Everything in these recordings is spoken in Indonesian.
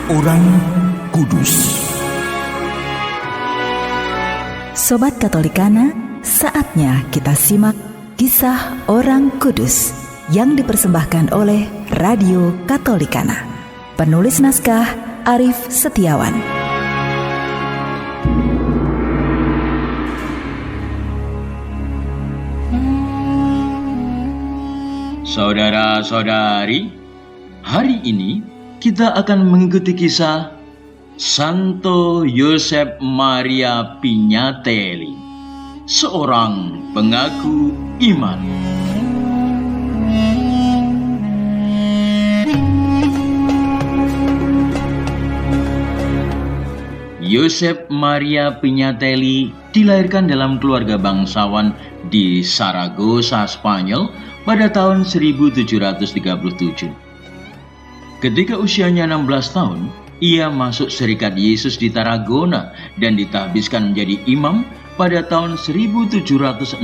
Seorang Kudus. Sobat Katolikana, saatnya kita simak kisah orang kudus yang dipersembahkan oleh Radio Katolikana. Penulis naskah Arif Setiawan. Saudara-saudari, hari ini kita akan mengikuti kisah Santo Yosep Maria Pignatelli, seorang pengaku iman. Yosep Maria Pignatelli dilahirkan dalam keluarga bangsawan di Saragossa, Spanyol pada tahun 1737. Ketika usianya 16 tahun, ia masuk Serikat Yesus di Tarragona dan ditahbiskan menjadi imam pada tahun 1763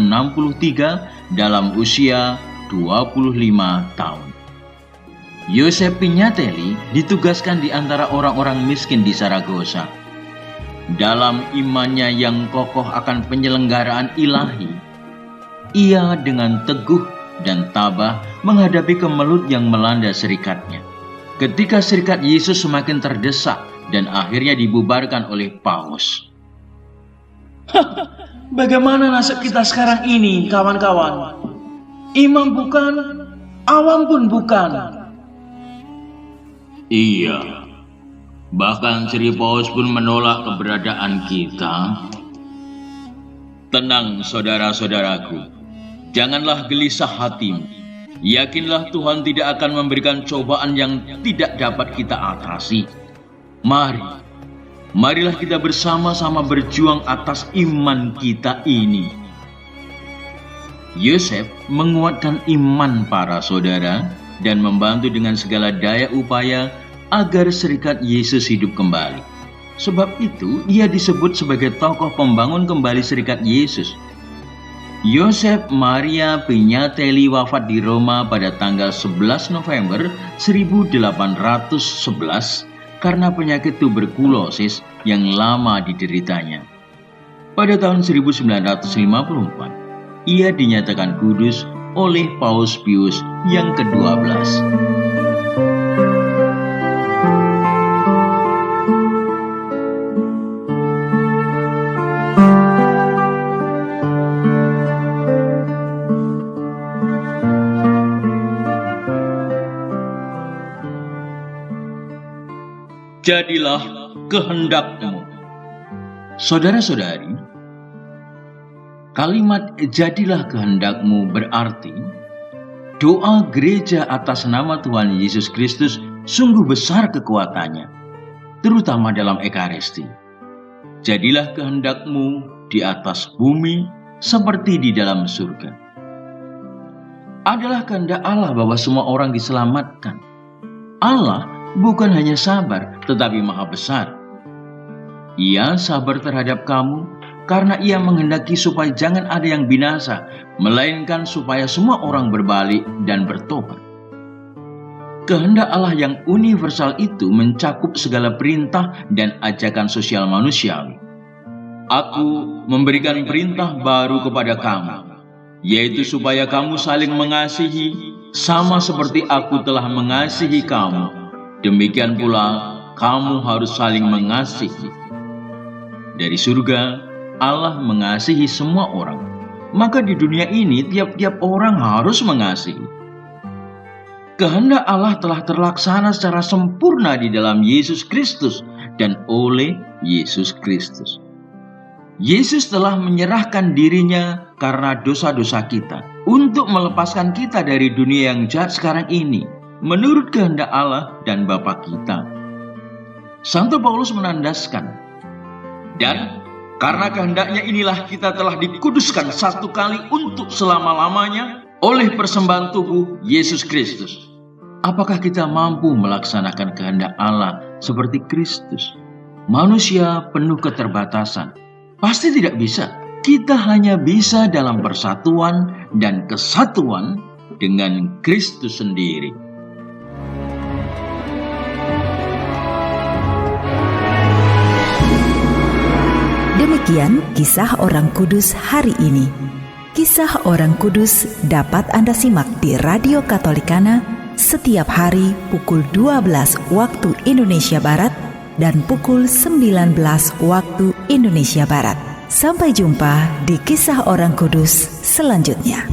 dalam usia 25 tahun. Yosep Pignatelli ditugaskan di antara orang-orang miskin di Saragossa. Dalam imannya yang kokoh akan penyelenggaraan ilahi, ia dengan teguh dan tabah menghadapi kemelut yang melanda serikatnya. Ketika Serikat Yesus semakin terdesak dan akhirnya dibubarkan oleh Paus. Bagaimana nasib kita sekarang ini, kawan-kawan? Imam bukan, awam pun bukan. Iya, bahkan Sri Paus pun menolak keberadaan kita. Tenang saudara-saudaraku, janganlah gelisah hatimu. Yakinlah Tuhan tidak akan memberikan cobaan yang tidak dapat kita atasi. Marilah kita bersama-sama berjuang atas iman kita ini. Yosep menguatkan iman para saudara dan membantu dengan segala daya upaya agar Serikat Yesus hidup kembali. Sebab itu ia disebut sebagai tokoh pembangun kembali Serikat Yesus. Yosep Maria Pignatelli wafat di Roma pada tanggal 11 November 1811 karena penyakit tuberkulosis yang lama dideritanya. Pada tahun 1954, ia dinyatakan kudus oleh Paus Pius yang ke-12. Jadilah kehendakmu. Saudara-saudari, kalimat jadilah kehendakmu berarti doa gereja atas nama Tuhan Yesus Kristus sungguh besar kekuatannya, terutama dalam Ekaristi. Jadilah kehendakmu di atas bumi seperti di dalam surga. Adalah kehendak Allah bahwa semua orang diselamatkan. Allah bukan hanya sabar, tetapi maha besar. Ia sabar terhadap kamu karena ia menghendaki supaya jangan ada yang binasa, melainkan supaya semua orang berbalik dan bertobat. Kehendak Allah yang universal itu mencakup segala perintah dan ajakan sosial manusiawi. Aku memberikan perintah baru kepada kamu, yaitu supaya kamu saling mengasihi, sama seperti aku telah mengasihi kamu. Demikian pula, kamu harus saling mengasihi. Dari surga, Allah mengasihi semua orang. Maka di dunia ini, tiap-tiap orang harus mengasihi. Kehendak Allah telah terlaksana secara sempurna di dalam Yesus Kristus dan oleh Yesus Kristus. Yesus telah menyerahkan dirinya karena dosa-dosa kita, untuk melepaskan kita dari dunia yang jahat sekarang ini, menurut kehendak Allah dan Bapa kita. Santo Paulus menandaskan, dan karena kehendaknya inilah kita telah dikuduskan satu kali untuk selama-lamanya oleh persembahan tubuh Yesus Kristus. Apakah kita mampu melaksanakan kehendak Allah seperti Kristus? Manusia penuh keterbatasan. Pasti tidak bisa. Kita hanya bisa dalam persatuan dan kesatuan dengan Kristus sendiri. Demikian kisah orang kudus hari ini. Kisah orang kudus dapat Anda simak di Radio Katolikana setiap hari pukul 12 waktu Indonesia Barat dan pukul 19 waktu Indonesia Barat. Sampai jumpa di kisah orang kudus selanjutnya.